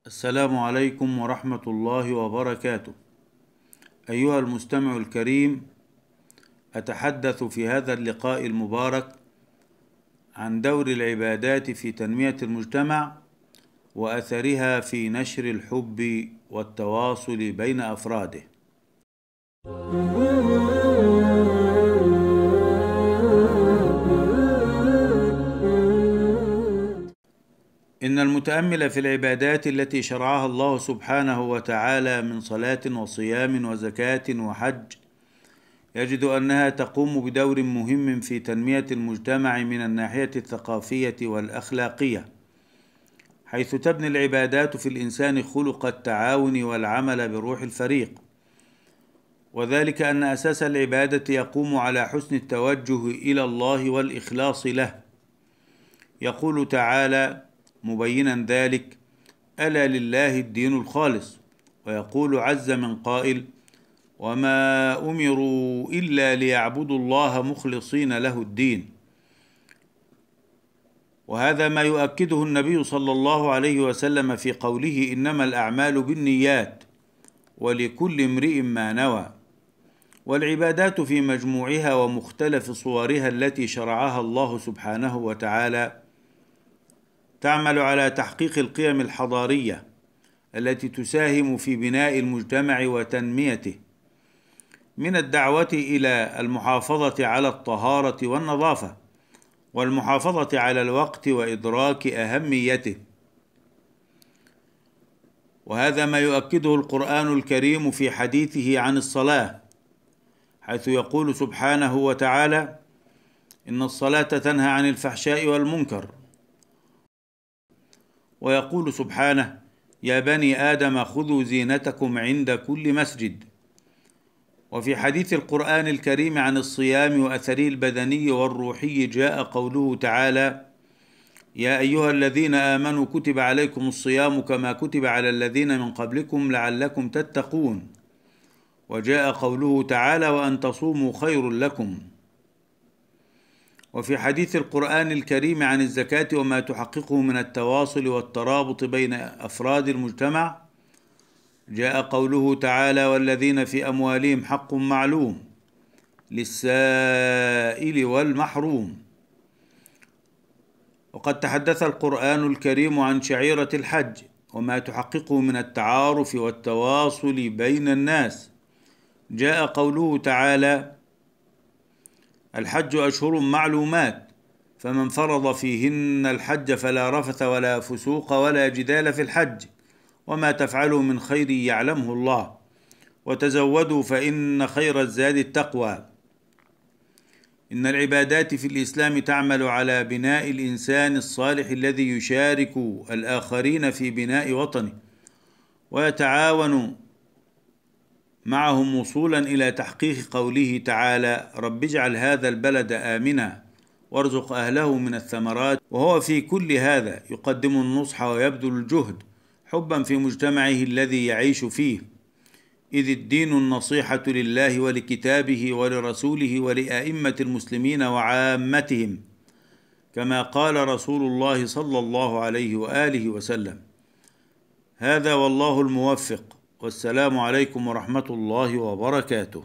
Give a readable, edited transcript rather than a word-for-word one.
السلام عليكم ورحمة الله وبركاته. أيها المستمع الكريم، أتحدث في هذا اللقاء المبارك عن دور العبادات في تنمية المجتمع وأثرها في نشر الحب والتواصل بين أفراده. إن المتأمل في العبادات التي شرعها الله سبحانه وتعالى من صلاة وصيام وزكاة وحج يجد أنها تقوم بدور مهم في تنمية المجتمع من الناحية الثقافية والأخلاقية، حيث تبني العبادات في الإنسان خلق التعاون والعمل بروح الفريق، وذلك أن أساس العبادة يقوم على حسن التوجه إلى الله والإخلاص له. يقول تعالى مبينا ذلك: ألا لله الدين الخالص. ويقول عز من قائل: وما أمروا إلا ليعبدوا الله مخلصين له الدين. وهذا ما يؤكده النبي صلى الله عليه وسلم في قوله: إنما الأعمال بالنيات ولكل امرئ ما نوى. والعبادات في مجموعها ومختلف صورها التي شرعها الله سبحانه وتعالى تعمل على تحقيق القيم الحضارية التي تساهم في بناء المجتمع وتنميته، من الدعوة إلى المحافظة على الطهارة والنظافة، والمحافظة على الوقت وإدراك أهميته. وهذا ما يؤكده القرآن الكريم في حديثه عن الصلاة، حيث يقول سبحانه وتعالى: إن الصلاة تنهى عن الفحشاء والمنكر. ويقول سبحانه: يا بني آدم خذوا زينتكم عند كل مسجد. وفي حديث القرآن الكريم عن الصيام وأثره البدني والروحي جاء قوله تعالى: يا أيها الذين آمنوا كتب عليكم الصيام كما كتب على الذين من قبلكم لعلكم تتقون. وجاء قوله تعالى: وأن تصوموا خير لكم. وفي حديث القرآن الكريم عن الزكاة وما تحققه من التواصل والترابط بين أفراد المجتمع جاء قوله تعالى: والذين في أموالهم حق معلوم للسائل والمحروم. وقد تحدث القرآن الكريم عن شعيرة الحج وما تحققه من التعارف والتواصل بين الناس. جاء قوله تعالى: الحج أشهر معلومات فمن فرض فيهن الحج فلا رفث ولا فسوق ولا جدال في الحج وما تفعلوا من خير يعلمه الله وتزودوا فإن خير الزاد التقوى. إن العبادات في الإسلام تعمل على بناء الإنسان الصالح الذي يشارك الآخرين في بناء وطنه ويتعاون معهم وصولا إلى تحقيق قوله تعالى: رب اجعل هذا البلد آمنا وارزق أهله من الثمرات. وهو في كل هذا يقدم النصح ويبذل الجهد حبا في مجتمعه الذي يعيش فيه، إذ الدين النصيحة لله ولكتابه ولرسوله ولأئمة المسلمين وعامتهم، كما قال رسول الله صلى الله عليه وآله وسلم. هذا والله الموفق، والسلام عليكم ورحمة الله وبركاته.